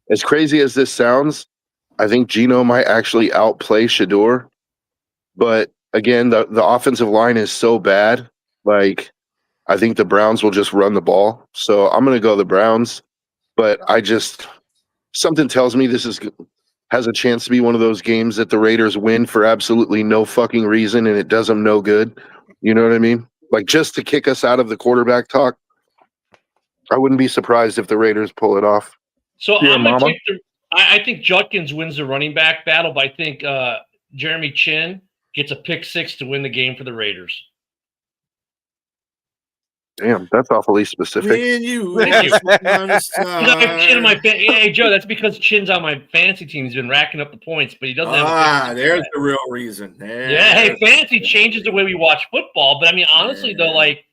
as crazy as this sounds, I think Geno might actually outplay Shador. But again, the offensive line is so bad. Like, I think the Browns will just run the ball. So I'm going to go the Browns. But something tells me this has a chance to be one of those games that the Raiders win for absolutely no fucking reason, and it does them no good. You know what I mean? Like, just to kick us out of the quarterback talk. I wouldn't be surprised if the Raiders pull it off. So I think Judkins wins the running back battle, but I think Jeremy Chin gets a pick 6 to win the game for the Raiders. Damn, that's awfully specific. Hey, Joe, that's because Chin's on my fantasy team. He's been racking up the points, but he doesn't have there's the real reason. Hey, fantasy changes the way we watch football. But I mean, honestly, though, like,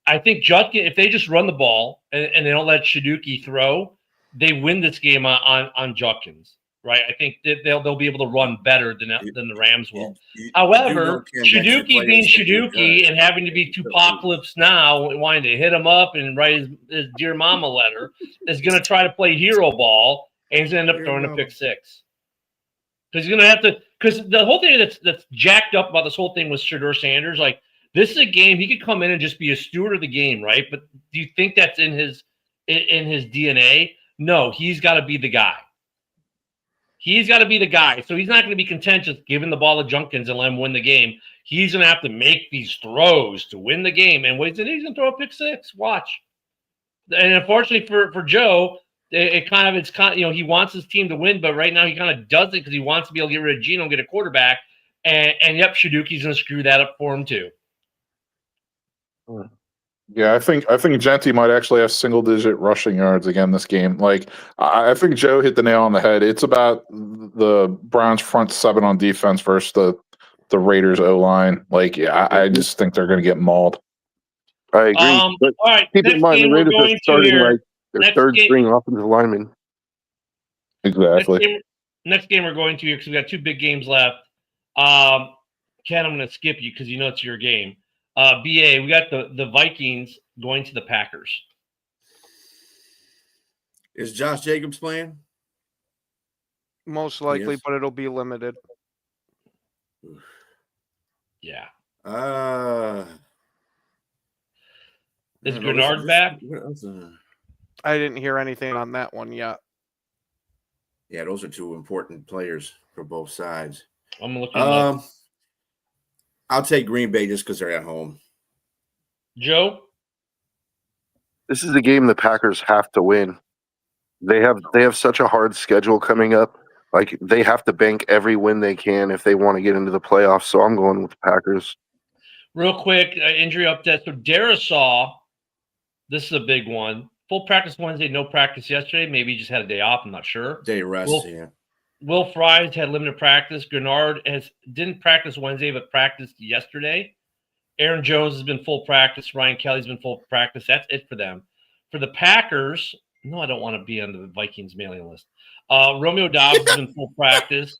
I think Judkins, if they just run the ball and they don't let Shaduki throw, they win this game on Judkins. Right, I think that they'll be able to run better than the Rams will. However, Shaduki being Shaduki and having to be Tupacalypse now, wanting to hit him up and write his dear mama letter, is going to try to play hero ball, and he's going to end up throwing a pick 6. Because he's going to have to. Because the whole thing that's jacked up about this whole thing with Shador Sanders, like, this is a game he could come in and just be a steward of the game, right? But do you think that's in his DNA? No, he's got to be the guy. He's got to be the guy. So he's not going to be content just giving the ball to Judkins and let him win the game. He's going to have to make these throws to win the game. And he's going to throw a pick 6. Watch. And unfortunately for Joe, it's kind of, you know, he wants his team to win, but right now he kind of does it because he wants to be able to get rid of Geno and get a quarterback. And yep, Shaduki's going to screw that up for him too. Yeah, I think Genti might actually have single-digit rushing yards again this game. Like, I think Joe hit the nail on the head. It's about the Browns' front 7 on defense versus the Raiders' O-line. Like, yeah, I just think they're going to get mauled. I agree. But all right, keep in mind, the Raiders are starting like their third-string offensive lineman. Exactly. Next game we're going to here because we got 2 big games left. Ken, I'm going to skip you because you know it's your game. BA, we got the Vikings going to the Packers. Is Josh Jacobs playing? Most likely, but it'll be limited. Yeah. Is Grenard back? I didn't hear anything on that one yet. Yeah, those are 2 important players for both sides. I'm looking up. I'll take Green Bay just because they're at home. Joe? This is a game the Packers have to win. They have such a hard schedule coming up. Like, they have to bank every win they can if they want to get into the playoffs. So I'm going with the Packers. Real quick, injury update. So Darisaw, this is a big one. Full practice Wednesday, no practice yesterday. Maybe he just had a day off. I'm not sure. Day rest, yeah. Will Fries had limited practice. Grenard didn't practice Wednesday, but practiced yesterday. Aaron Jones has been full practice. Ryan Kelly's been full practice. That's it for them. For the Packers, no, I don't want to be on the Vikings mailing list. Romeo Dobbs has been full practice.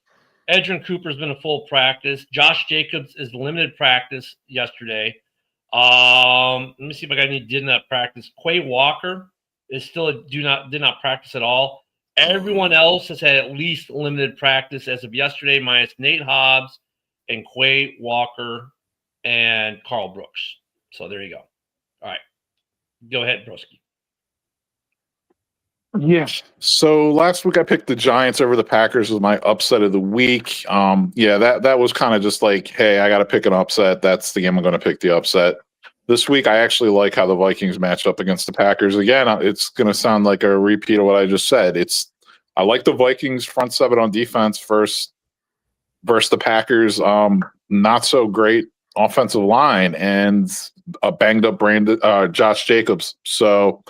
Edgerrin Cooper's been a full practice. Josh Jacobs is limited practice yesterday. Let me see if I got any did not practice. Quay Walker is still did not practice at all. Everyone else has had at least limited practice as of yesterday, minus Nate Hobbs and Quay Walker and Carl Brooks. So there you go. All right. Go ahead, Broski. Yeah. So last week I picked the Giants over the Packers as my upset of the week. Yeah, that was kind of just like, hey, I got to pick an upset. That's the game I'm going to pick the upset. This week I actually like how the Vikings matched up against the Packers. Again, it's going to sound like a repeat of what I just said. I like the Vikings front seven on defense versus the Packers. Not so great offensive line and a banged up Josh Jacobs. So.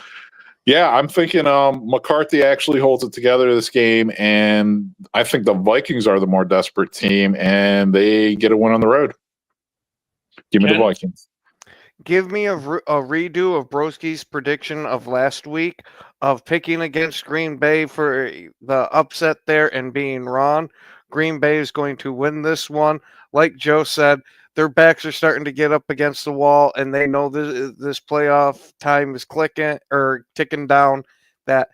Yeah, I'm thinking McCarthy actually holds it together this game, and I think the Vikings are the more desperate team, and they get a win on the road. Give me the Vikings. Give me a redo of Broski's prediction of last week of picking against Green Bay for the upset there and being wrong. Green Bay is going to win this one. Like Joe said, their backs are starting to get up against the wall, and they know this playoff time is ticking down, that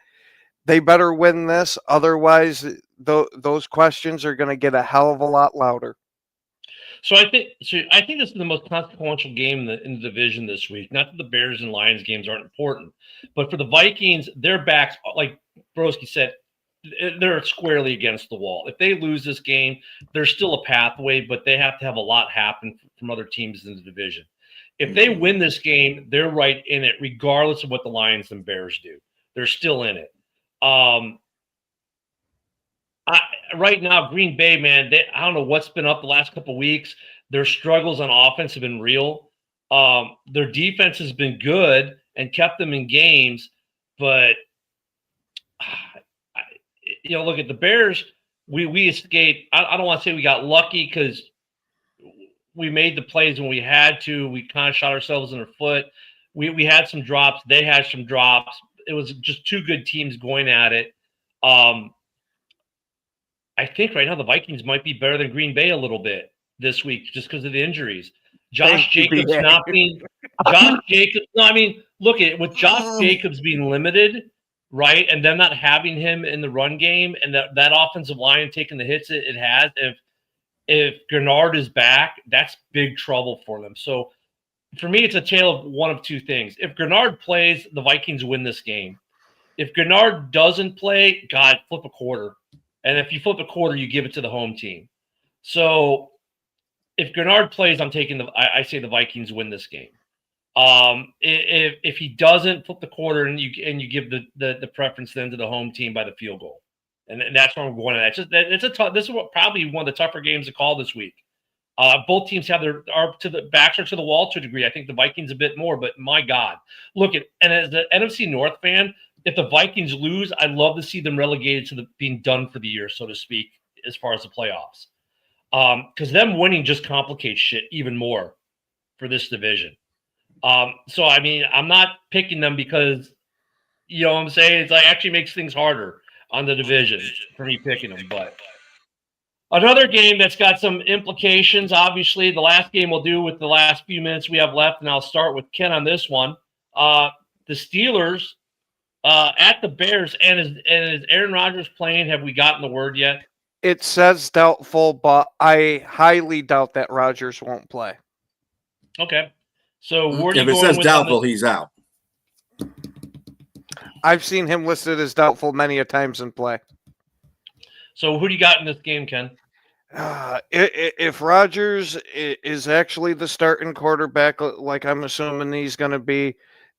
they better win this. Otherwise, those questions are going to get a hell of a lot louder. So I think this is the most consequential game in the division this week. Not that the Bears and Lions games aren't important, but for the Vikings, their backs, like Broski said, they're squarely against the wall. If they lose this game, there's still a pathway, but they have to have a lot happen from other teams in the division. If they win this game, they're right in it, regardless of what the Lions and Bears do. They're still in it. Right now, Green Bay, man, I don't know what's been up the last couple of weeks. Their struggles on offense have been real. Their defense has been good and kept them in games, but look at the Bears. We escaped. I don't want to say we got lucky because we made the plays when we had to. We kind of shot ourselves in the foot. We had some drops. They had some drops. It was just two good teams going at it. I think right now the Vikings might be better than Green Bay a little bit this week just because of the injuries. Josh Jacobs not being Josh Jacobs. No, I mean, look at it with Josh Jacobs being limited, right, and them not having him in the run game, and that offensive line taking the hits it has. If Gennard is back, that's big trouble for them. So for me, it's a tale of one of two things. If Gennard plays, the Vikings win this game. If Gennard doesn't play, God, flip a quarter. And if you flip a quarter, you give it to the home team. So if Gennard plays, I say the Vikings win this game. If he doesn't flip the quarter, and you give the preference then to the home team by the field goal, and that's where I'm going. This is probably one of the tougher games to call this week. Both teams have the backs are to the wall to a degree. I think the Vikings a bit more, but my God, and as the NFC North fan, if the Vikings lose, I'd love to see them relegated to being done for the year, so to speak, as far as the playoffs. Because them winning just complicates shit even more for this division. So, I mean, I'm not picking them because, you know what I'm saying? It's like actually makes things harder on the division for me picking them. But another game that's got some implications, obviously, the last game we'll do with the last few minutes we have left, and I'll start with Ken on this one. The Steelers at the Bears, and is Aaron Rodgers playing? Have we gotten the word yet? It says doubtful, but I highly doubt that Rodgers won't play. Okay. So if it says doubtful, he's out. I've seen him listed as doubtful many a times in play. So who do you got in this game, Ken? If Rodgers is actually the starting quarterback, like I'm assuming he's going to be,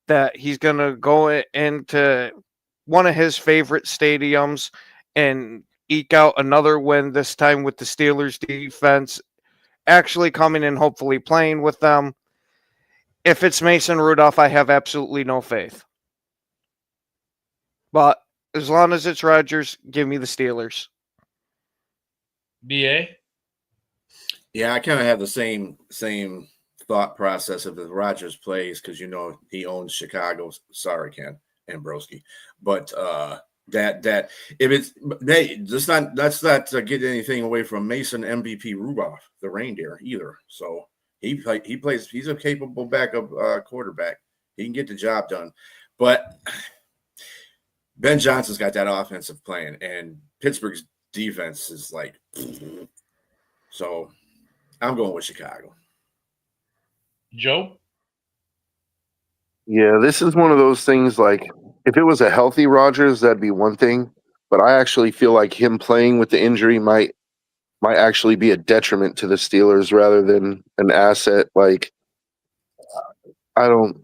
that he's going to go into one of his favorite stadiums and eke out another win, this time with the Steelers defense actually coming in, hopefully playing with them. If it's Mason Rudolph, I have absolutely no faith. But as long as it's Rodgers, give me the Steelers. BA? Yeah, I kind of have the same thought process of the Rodgers plays because he owns Chicago. Sorry, Ken and Broski, but that if it's let's not get anything away from Mason MVP Rudolph, the reindeer, either. So he plays. He's a capable backup quarterback. He can get the job done, but Ben Johnson's got that offensive plan, and Pittsburgh's defense is like. So I'm going with Chicago. Joe? Yeah, this is one of those things like if it was a healthy Rodgers, that'd be one thing. But I actually feel like him playing with the injury might actually be a detriment to the Steelers rather than an asset. Like, I'm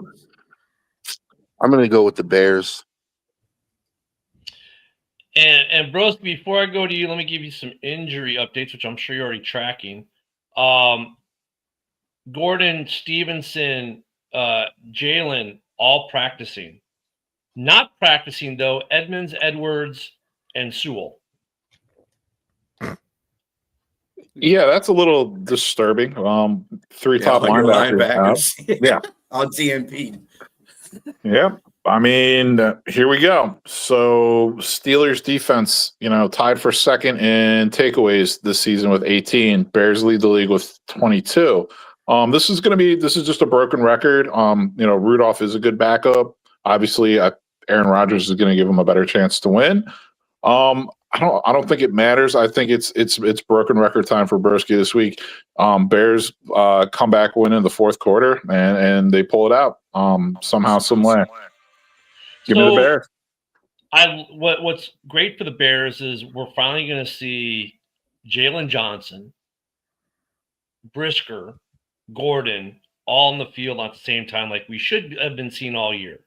going to go with the Bears. And Bros, before I go to you, let me give you some injury updates, which I'm sure you're already tracking. Gordon, Stevenson, Jalen, all practicing. Not practicing, though, Edmonds, Edwards, and Sewell. Yeah, that's a little disturbing. Three top linebackers. Yeah. On TMP. Yeah. I mean, here we go. So Steelers defense, tied for second in takeaways this season with 18. Bears lead the league with 22. This is just a broken record. Rudolph is a good backup. Obviously, Aaron Rodgers is going to give him a better chance to win. I don't think it matters. I think it's broken record time for Broski this week. Bears come back win in the fourth quarter and they pull it out somehow, some way. Give me the Bears. What's great for the Bears is we're finally going to see Jalen Johnson, Brisker, Gordon all in the field at the same time, like we should have been seeing all year.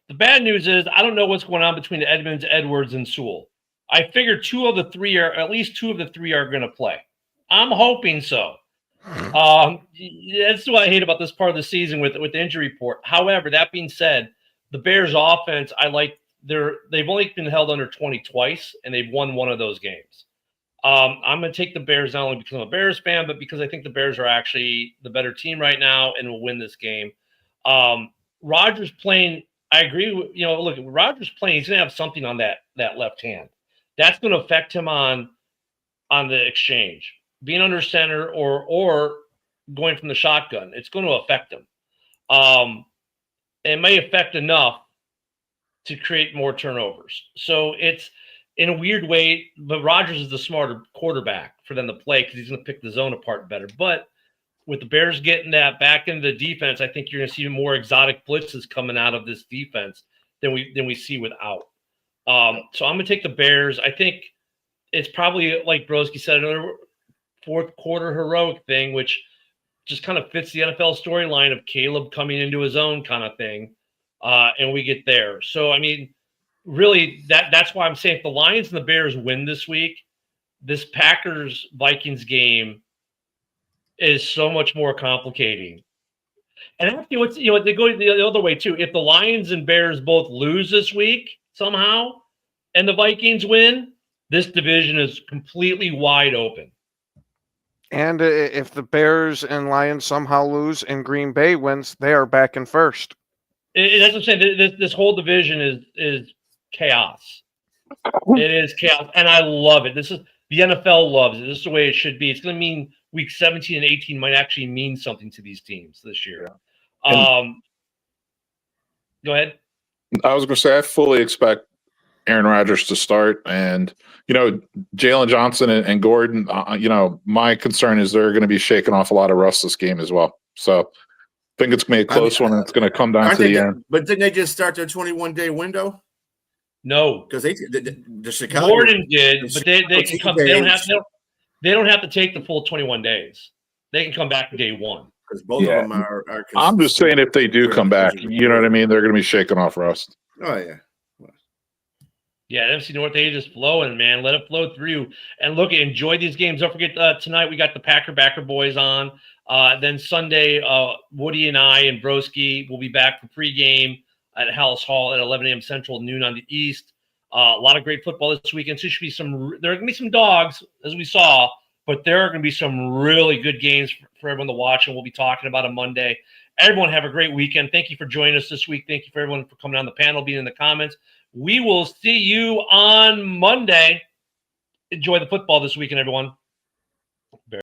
The bad news is I don't know what's going on between Edmonds, Edwards, and Sewell. I figure at least two of the three are going to play. I'm hoping so. That's what I hate about this part of the season with the injury report. However, that being said, the Bears offense, they've only been held under 20 twice, and they've won one of those games. I'm going to take the Bears not only because I'm a Bears fan, but because I think the Bears are actually the better team right now and will win this game. Rodgers playing, I agree with, look, Rodgers playing, he's going to have something on that left hand. That's going to affect him on the exchange. Being under center or going from the shotgun, it's going to affect him. It may affect enough to create more turnovers. So it's in a weird way, but Rodgers is the smarter quarterback for them to play because he's going to pick the zone apart better. But with the Bears getting that back into the defense, I think you're going to see more exotic blitzes coming out of this defense than we see without. So I'm going to take the Bears. I think it's probably, like Broski said, another fourth quarter heroic thing, which just kind of fits the NFL storyline of Caleb coming into his own kind of thing. And we get there. So, I mean, really, that's why I'm saying if the Lions and the Bears win this week, this Packers-Vikings game is so much more complicating. And actually, they go the other way, too. If the Lions and Bears both lose this week somehow and the Vikings win, this division is completely wide open. And if the Bears and Lions somehow lose and Green Bay wins, they are back in first. That's what I'm saying. This whole division is chaos. It is chaos, and I love it. The NFL loves it. This is the way it should be. It's going to mean week 17 and 18 might actually mean something to these teams this year. Go ahead. I was going to say I fully expect Aaron Rodgers to start, and Jalen Johnson and Gordon. My concern is they're going to be shaking off a lot of rust this game as well. So I think it's going to be a close one, and it's going to come down to the end. But didn't they just start their 21-day window? No, because the Chicago Gordon did, but they can come. They don't have to take the full 21 days. They can come back day one. Because both of them are. I'm just saying if they do come back, you know what I mean. They're going to be shaking off rust. Oh yeah. Yeah, NFC North A just flowing, man. Let it flow through. And look, enjoy these games. Don't forget, tonight we got the Backer Boys on. Then Sunday, Woody and I and Broski will be back for pregame at Hallis Hall at 11 a.m. Central, noon on the East. A lot of great football this weekend. So there are going to be some dogs, as we saw, but there are going to be some really good games for everyone to watch, and we'll be talking about on Monday. Everyone have a great weekend. Thank you for joining us this week. Thank you for everyone for coming on the panel, being in the comments. We will see you on Monday. Enjoy the football this weekend, everyone.